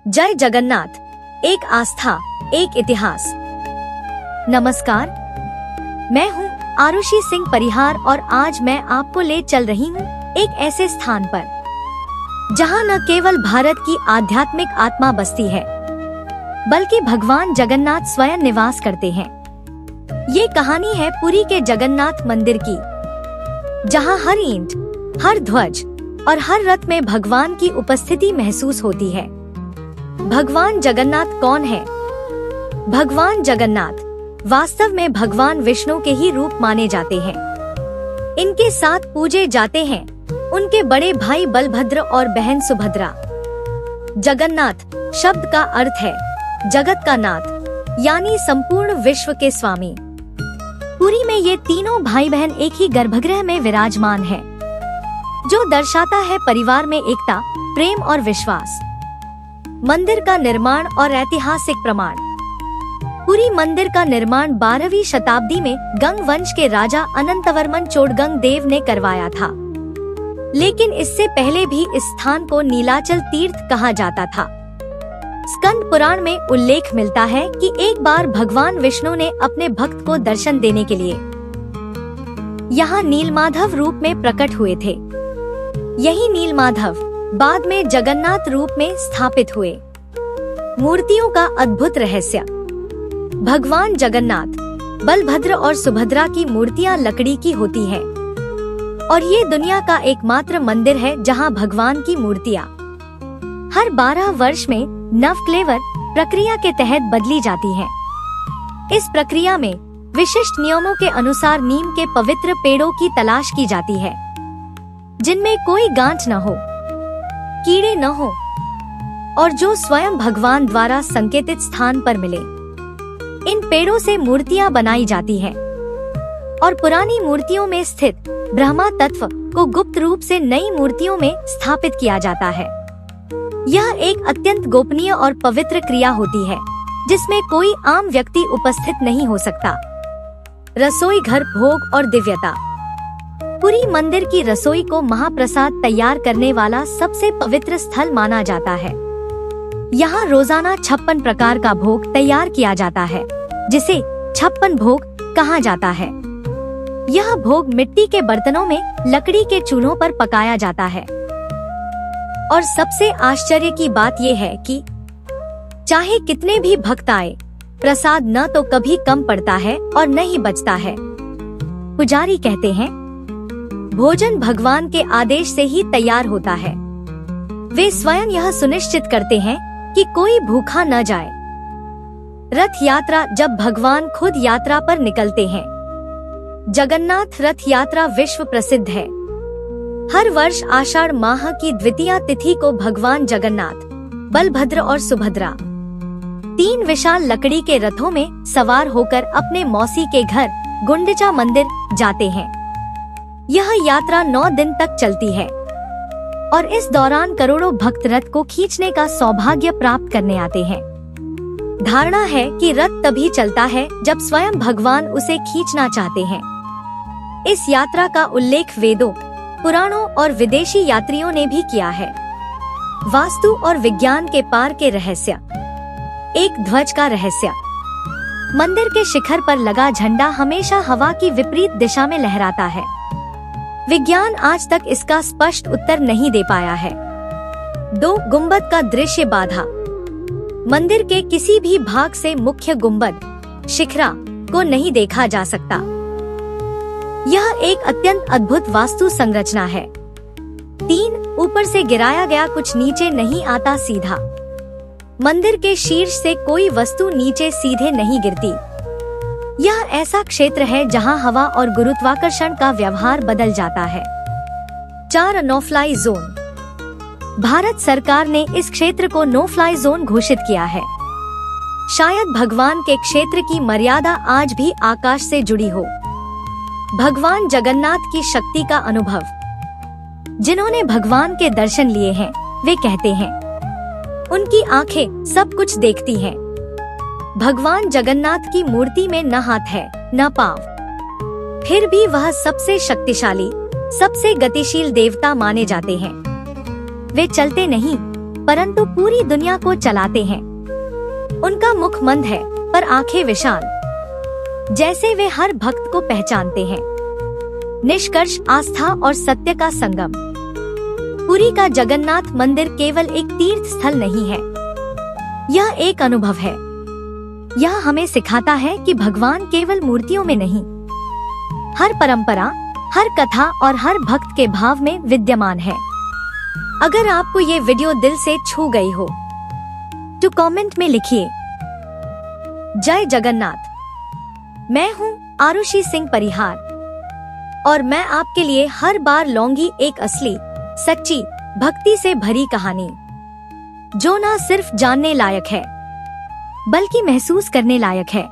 जय जगन्नाथ। एक आस्था, एक इतिहास। नमस्कार, मैं हूँ आरुषि सिंह परिहार और आज मैं आपको ले चल रही हूँ एक ऐसे स्थान पर जहाँ न केवल भारत की आध्यात्मिक आत्मा बसती है बल्कि भगवान जगन्नाथ स्वयं निवास करते हैं। ये कहानी है पुरी के जगन्नाथ मंदिर की, जहाँ हर ईंट, हर ध्वज और हर रथ में भगवान की उपस्थिति महसूस होती है। भगवान जगन्नाथ कौन है? भगवान जगन्नाथ वास्तव में भगवान विष्णु के ही रूप माने जाते हैं। इनके साथ पूजे जाते हैं उनके बड़े भाई बलभद्र और बहन सुभद्रा। जगन्नाथ शब्द का अर्थ है जगत का नाथ, यानी संपूर्ण विश्व के स्वामी। पुरी में ये तीनों भाई बहन एक ही गर्भगृह में विराजमान है, जो दर्शाता है परिवार में एकता, प्रेम और विश्वास। मंदिर का निर्माण और ऐतिहासिक प्रमाण। पुरी मंदिर का निर्माण 12वीं शताब्दी में गंग वंश के राजा अनंतवर्मन चोडगंग देव ने करवाया था, लेकिन इससे पहले भी इस स्थान को नीलाचल तीर्थ कहा जाता था। स्कंद पुराण में उल्लेख मिलता है कि एक बार भगवान विष्णु ने अपने भक्त को दर्शन देने के लिए यहाँ नीलमाधव रूप में प्रकट हुए थे। यही नीलमाधव बाद में जगन्नाथ रूप में स्थापित हुए। मूर्तियों का अद्भुत रहस्य। भगवान जगन्नाथ, बलभद्र और सुभद्रा की मूर्तियां लकड़ी की होती हैं, और ये दुनिया का एकमात्र मंदिर है जहां भगवान की मूर्तियां हर 12 वर्ष में नवक्लेवर प्रक्रिया के तहत बदली जाती हैं। इस प्रक्रिया में विशिष्ट नियमों के अनुसार नीम के पवित्र पेड़ों की तलाश की जाती है, जिनमें कोई गांठ न हो, कीड़े न हो और जो स्वयं भगवान द्वारा संकेतित स्थान पर मिले। इन पेड़ों से मूर्तियां बनाई जाती हैं और पुरानी मूर्तियों में स्थित ब्रह्मा तत्व को गुप्त रूप से नई मूर्तियों में स्थापित किया जाता है। यह एक अत्यंत गोपनीय और पवित्र क्रिया होती है, जिसमें कोई आम व्यक्ति उपस्थित नहीं हो सकता। रसोई घर, भोग और दिव्यता। पुरी मंदिर की रसोई को महाप्रसाद तैयार करने वाला सबसे पवित्र स्थल माना जाता है। यहाँ रोजाना 56 प्रकार का भोग तैयार किया जाता है, जिसे 56 भोग कहा जाता है। यह भोग मिट्टी के बर्तनों में लकड़ी के चूल्हों पर पकाया जाता है। और सबसे आश्चर्य की बात यह है कि चाहे कितने भी भक्त आए, प्रसाद न तो कभी कम पड़ता है और न ही बचता है। पुजारी कहते हैं, भोजन भगवान के आदेश से ही तैयार होता है। वे स्वयं यह सुनिश्चित करते हैं कि कोई भूखा न जाए। रथ यात्रा। जब भगवान खुद यात्रा पर निकलते हैं। जगन्नाथ रथ यात्रा विश्व प्रसिद्ध है। हर वर्ष आषाढ़ माह की द्वितीया तिथि को भगवान जगन्नाथ, बलभद्र और सुभद्रा 3 विशाल लकड़ी के रथों में सवार होकर अपने मौसी के घर गुंडिचा मंदिर जाते हैं। यह यात्रा 9 दिन तक चलती है और इस दौरान करोड़ों भक्त रथ को खींचने का सौभाग्य प्राप्त करने आते हैं। धारणा है कि रथ तभी चलता है जब स्वयं भगवान उसे खींचना चाहते हैं। इस यात्रा का उल्लेख वेदों, पुराणों और विदेशी यात्रियों ने भी किया है। वास्तु और विज्ञान के पार के रहस्य। एक ध्वज का रहस्य। मंदिर के शिखर पर लगा झंडा हमेशा हवा की विपरीत दिशा में लहराता है। विज्ञान आज तक इसका स्पष्ट उत्तर नहीं दे पाया है। 2 गुंबद का दृश्य बाधा। मंदिर के किसी भी भाग से मुख्य गुंबद, शिखरा को नहीं देखा जा सकता। यह एक अत्यंत अद्भुत वास्तु संरचना है। 3 ऊपर से गिराया गया कुछ नीचे नहीं आता सीधा। मंदिर के शीर्ष से कोई वस्तु नीचे सीधे नहीं गिरती। यह ऐसा क्षेत्र है जहां हवा और गुरुत्वाकर्षण का व्यवहार बदल जाता है। 4 नो फ्लाई जोन। भारत सरकार ने इस क्षेत्र को नो फ्लाई जोन घोषित किया है। शायद भगवान के क्षेत्र की मर्यादा आज भी आकाश से जुड़ी हो। भगवान जगन्नाथ की शक्ति का अनुभव। जिन्होंने भगवान के दर्शन लिए हैं, वे कहते हैं, उनकी आंखें सब कुछ देखती हैं। भगवान जगन्नाथ की मूर्ति में न हाथ है, न पांव, फिर भी वह सबसे शक्तिशाली, सबसे गतिशील देवता माने जाते हैं। वे चलते नहीं, परंतु पूरी दुनिया को चलाते हैं। उनका मुख मंद है पर आंखें विशाल, जैसे वे हर भक्त को पहचानते हैं। निष्कर्ष, आस्था और सत्य का संगम। पुरी का जगन्नाथ मंदिर केवल एक तीर्थ स्थल नहीं है, यह एक अनुभव है। यह हमें सिखाता है कि भगवान केवल मूर्तियों में नहीं, हर परंपरा, हर कथा और हर भक्त के भाव में विद्यमान है। अगर आपको ये वीडियो दिल से छू गई हो तो कमेंट में लिखिए जय जगन्नाथ। मैं हूँ आरुषि सिंह परिहार और मैं आपके लिए हर बार लाऊंगी एक असली, सच्ची, भक्ति से भरी कहानी, जो न सिर्फ जानने लायक है बल्कि महसूस करने लायक है।